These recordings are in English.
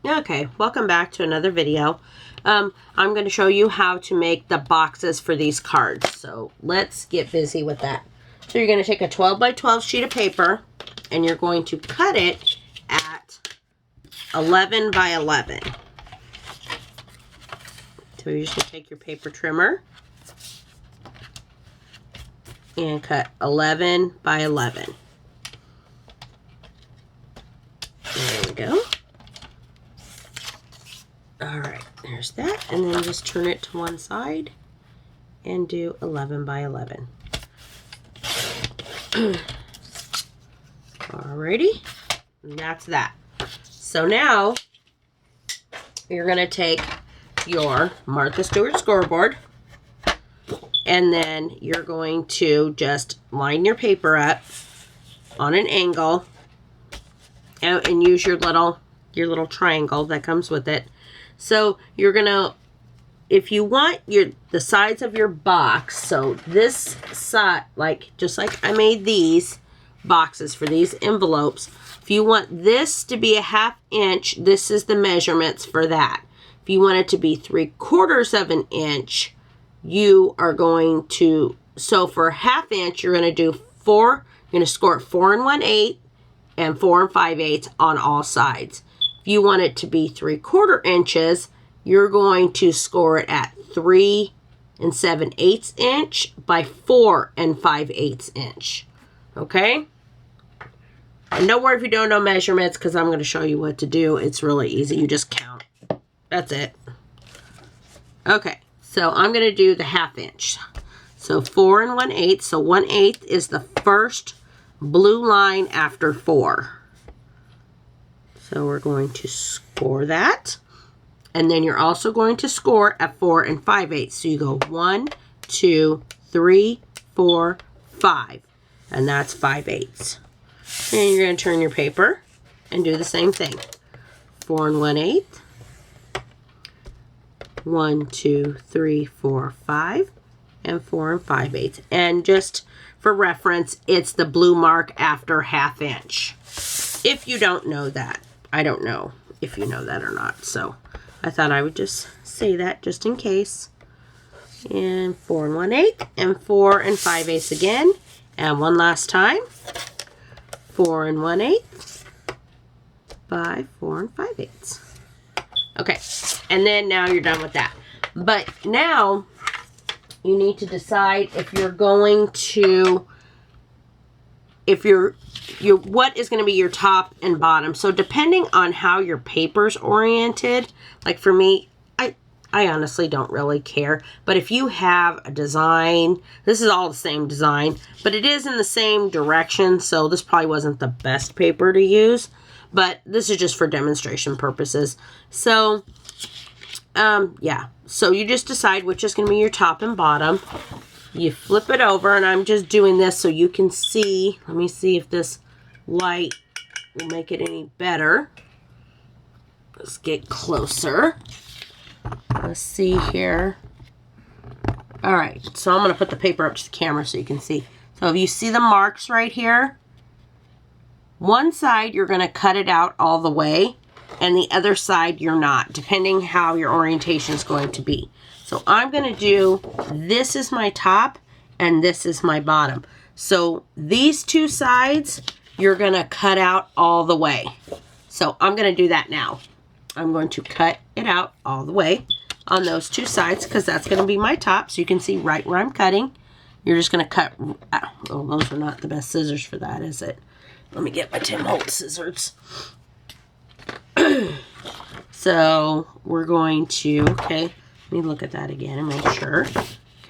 Okay, welcome back to another video. I'm going to show you how to make the boxes for these cards. So let's get busy with that. So you're going to take a 12 by 12 sheet of paper and you're going to cut it at 11 by 11. So you're just going to take your paper trimmer and cut 11 by 11. There we go. Alright, there's that. And then just turn it to one side and do 11 by 11. Alrighty, and that's that. So now you're going to take your Martha Stewart scoreboard and then you're going to just line your paper up on an angle and use your little triangle that comes with it. So you're gonna, if you want the sides of your box, so this side, just like I made these boxes for these envelopes, if you want this to be a 1/2 inch, this is the measurements for that. If you want it to be 3/4 of an inch, you are going to, so for 1/2 inch, you're gonna do you're gonna score it 4 1/8 and 4 5/8 on all sides. If you want it to be 3/4 inches, you're going to score it at 3 7/8 inch by 4 5/8 inch. Okay? And don't worry if you don't know measurements because I'm going to show you what to do. It's really easy. You just count. That's it. Okay, so I'm going to do the 1/2 inch. So 4 1/8. So 1/8 is the first blue line after 4. So we're going to score that. And then you're also going to score at 4 5/8. So you go 1, 2, 3, 4, 5. And that's 5/8. And you're going to turn your paper and do the same thing. 4 1/8. 1, 2, 3, 4, 5. And 4 5/8. And just for reference, it's the blue mark after 1/2 inch. If you don't know that. I don't know if you know that or not. So I thought I would just say that just in case. And 4 1/8 and 4 5/8 again. And one last time. 4 1/8 by 4 5/8. Okay, and then now you're done with that. But now you need to decide if you're going to, what is going to be your top and bottom. So depending on how your paper's oriented, like for me, I honestly don't really care. But if you have a design, this is all the same design, but it is in the same direction. So this probably wasn't the best paper to use, but this is just for demonstration purposes. So, yeah. So you just decide which is going to be your top and bottom. You flip it over, and I'm just doing this so you can see. Let me see if this light will make it any better. Let's get closer. Let's see here. All right, so I'm going to put the paper up to the camera so you can see. So if you see the marks right here, one side you're going to cut it out all the way, and the other side you're not, depending how your orientation is going to be. So I'm going to do, this is my top and this is my bottom. So these two sides, you're going to cut out all the way. So I'm going to do that now. I'm going to cut it out all the way on those two sides because that's going to be my top. So you can see right where I'm cutting. You're just going to cut, oh, those are not the best scissors for that, is it? Let me get my Tim Holtz scissors. So we're going to, okay, let me look at that again and make sure.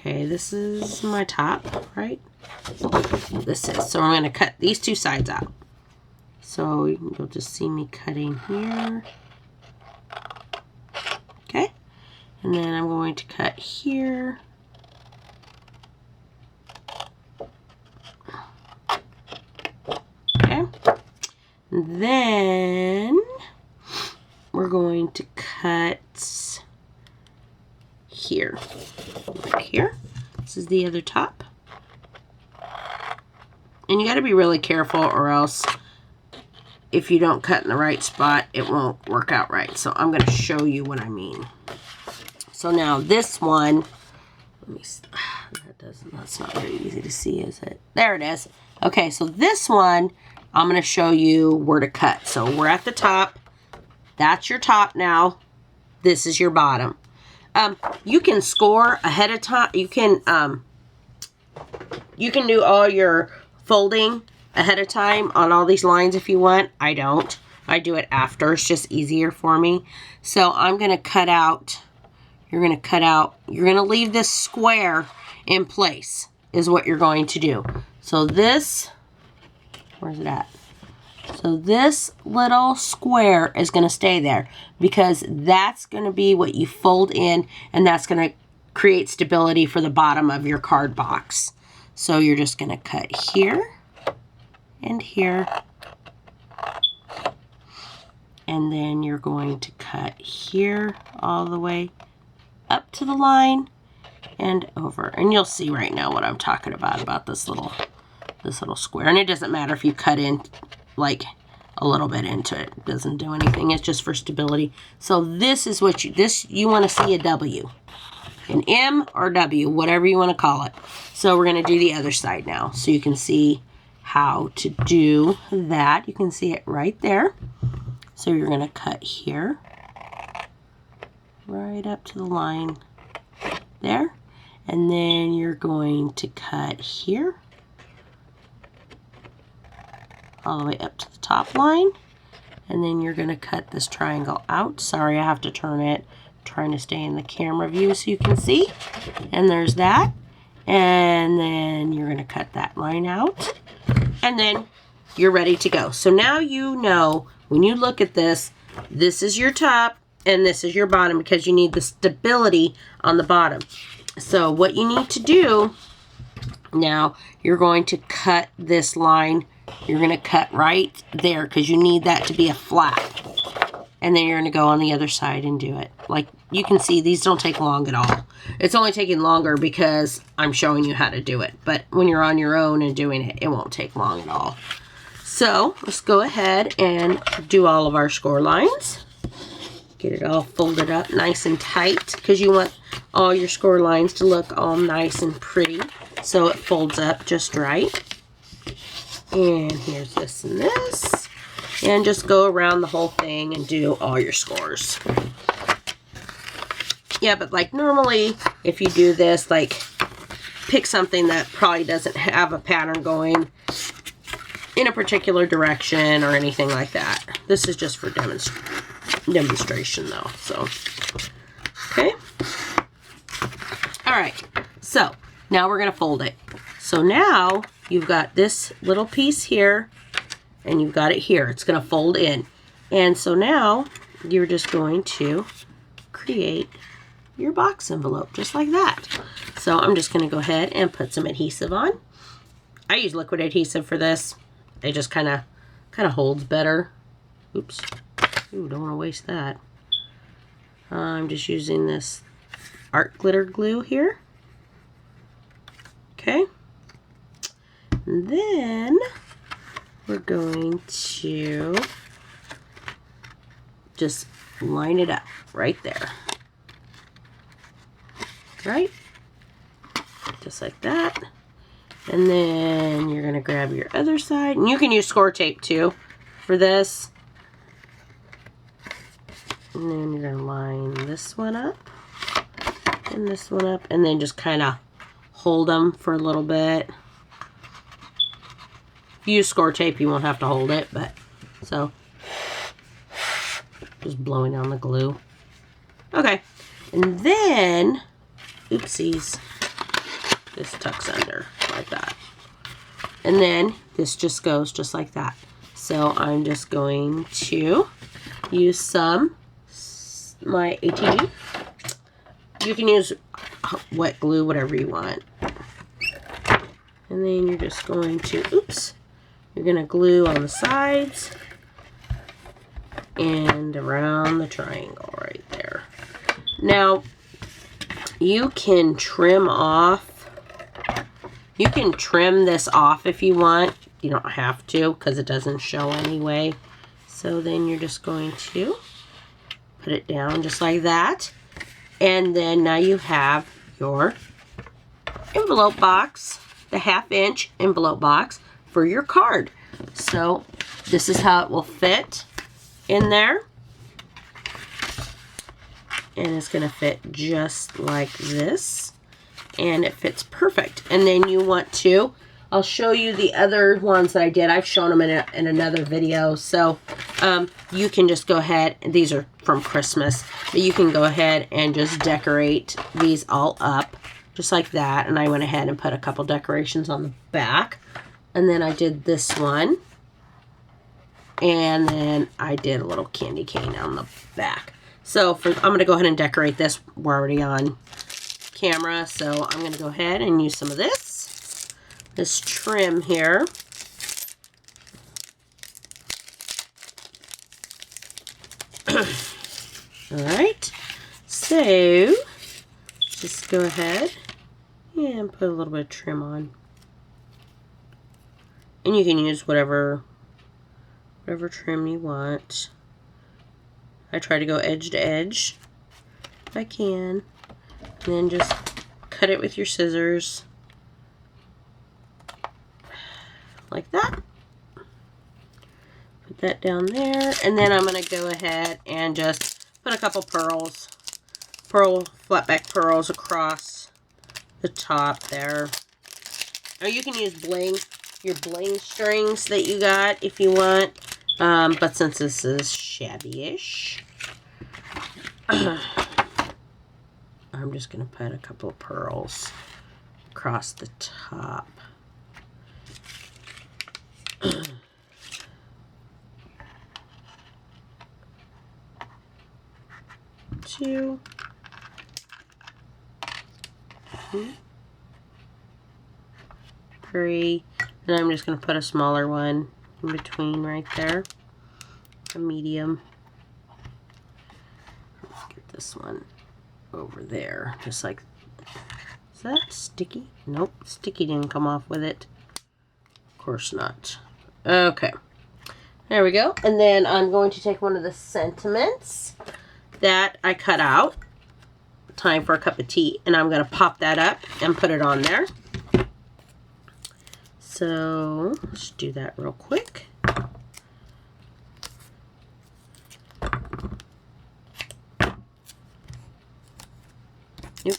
Okay, this is my top, right? This is, so I'm going to cut these two sides out. So you'll just see me cutting here. Okay, and then I'm going to cut here. Okay, and then we're going to cut here, right here. This is the other top. And you got to be really careful or else if you don't cut in the right spot, it won't work out right. So I'm going to show you what I mean. So now this one, let me see. That's not very easy to see, is it? There it is. Okay, so this one, I'm going to show you where to cut. So we're at the top. That's your top now. This is your bottom. You can score ahead of time. You can do all your folding ahead of time on all these lines if you want. I don't. I do it after. It's just easier for me. So I'm going to cut out. You're going to cut out. You're going to leave this square in place is what you're going to do. So this, where's it at? So this little square is going to stay there because that's going to be what you fold in, and that's going to create stability for the bottom of your card box. So you're just going to cut here and here, and then you're going to cut here all the way up to the line and over. And you'll see right now what I'm talking about this little square. And it doesn't matter if you cut in like a little bit into it. It doesn't do anything. It's just for stability. So this is what you want to see a W. An M or W, whatever you want to call it. So we're going to do the other side now. So you can see how to do that. You can see it right there. So you're going to cut here. Right up to the line there. And then you're going to cut here. All the way up to the top line. And then you're going to cut this triangle out. Sorry, I have to turn it. I'm trying to stay in the camera view so you can see. And there's that. And then you're going to cut that line out. And then you're ready to go. So now you know when you look at this, this is your top and this is your bottom because you need the stability on the bottom. So what you need to do now, you're going to cut this line. You're going to cut right there because you need that to be a flat. And then you're going to go on the other side and do it. Like you can see, these don't take long at all. It's only taking longer because I'm showing you how to do it. But when you're on your own and doing it, it won't take long at all. So let's go ahead and do all of our score lines. Get it all folded up nice and tight because you want all your score lines to look all nice and pretty. So it folds up just right. And here's this and this. And just go around the whole thing and do all your scores. Yeah, but like normally, if you do this, like pick something that probably doesn't have a pattern going in a particular direction or anything like that. This is just for demonstration though, so. Okay. All right, so now we're gonna fold it. So now you've got this little piece here and you've got it here. It's gonna fold in. And so now you're just going to create your box envelope just like that. So I'm just gonna go ahead and put some adhesive on. I use liquid adhesive for this. It just kind of holds better. Oops. Ooh, don't want to waste that. I'm just using this art glitter glue here. Okay. And then we're going to just line it up right there. Right? Just like that. And then you're going to grab your other side. And you can use score tape too for this. And then you're going to line this one up. And this one up. And then just kind of hold them for a little bit. If you use score tape, you won't have to hold it. But so, just blowing on the glue. Okay. And then, oopsies. This tucks under like that. And then this just goes just like that. So I'm just going to use my ATG. You can use wet glue, whatever you want. And then you're just going to, you're going to glue on the sides and around the triangle right there. Now, you can trim off. You can trim this off if you want. You don't have to because it doesn't show anyway. So then you're just going to put it down just like that. And then now you have your envelope box, the 1/2 inch envelope box for your card. So this is how it will fit in there. And it's going to fit just like this. And it fits perfect. And then you want to, I'll show you the other ones that I did. I've shown them in another video. So you can just go ahead, these are from Christmas, but you can go ahead and just decorate these all up just like that. And I went ahead and put a couple decorations on the back. And then I did this one. And then I did a little candy cane on the back. So I'm going to go ahead and decorate this. We're already on camera, so I'm going to go ahead and use some of this trim here. All right, so just go ahead and put a little bit of trim on. And you can use whatever trim you want. I try to go edge to edge if I can. And then just cut it with your scissors. Like that. Put that down there. And then I'm going to go ahead and just put a couple pearls. Flat back pearls across the top there. Or you can use your bling strings that you got if you want. But since this is shabby-ish, I'm just going to put a couple of pearls across the top. Two. 3. And I'm just going to put a smaller one in between right there. A medium. Let's get this one over there. Just like, is that sticky? Nope, sticky didn't come off with it. Of course not. Okay. There we go. And then I'm going to take one of the sentiments that I cut out. Time for a cup of tea. And I'm going to pop that up and put it on there. So let's do that real quick. Yep.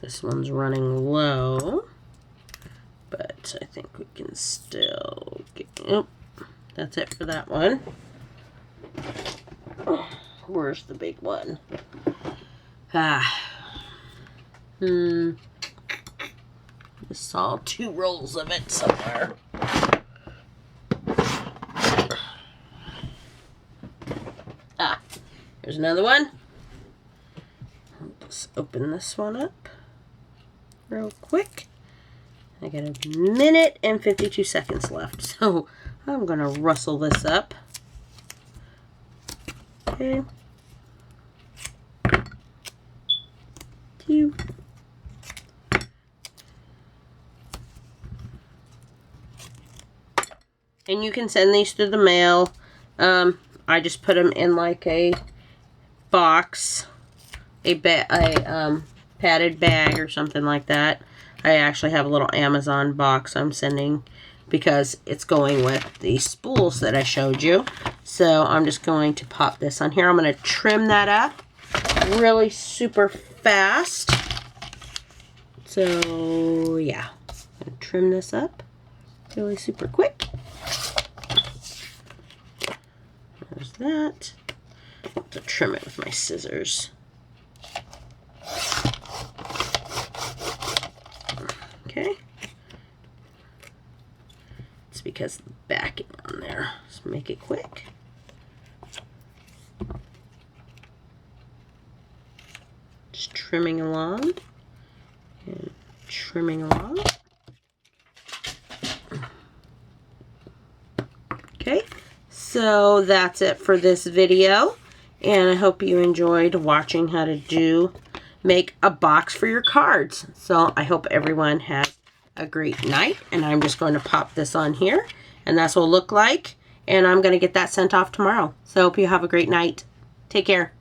This one's running low, but I think we can still get, oh, that's it for that one. Where's the big one? I saw 2 rolls of it somewhere. There's another one. Let's open this one up real quick. I got a minute and 52 seconds left, so I'm gonna rustle this up. Okay. 2. And you can send these through the mail. I just put them in like a box, a padded bag or something like that. I actually have a little Amazon box I'm sending because it's going with the spools that I showed you. So I'm just going to pop this on here. I'm going to trim that up really super fast. So yeah, I'm going to trim this up really super quick. There's that. I have to trim it with my scissors. Okay. It's because of the backing on there. Let's make it quick. Just trimming along. And trimming along. Okay. So that's it for this video. And I hope you enjoyed watching how to make a box for your cards. So I hope everyone has a great night. And I'm just going to pop this on here, and that's what it'll look like. And I'm going to get that sent off tomorrow. So I hope you have a great night. Take care.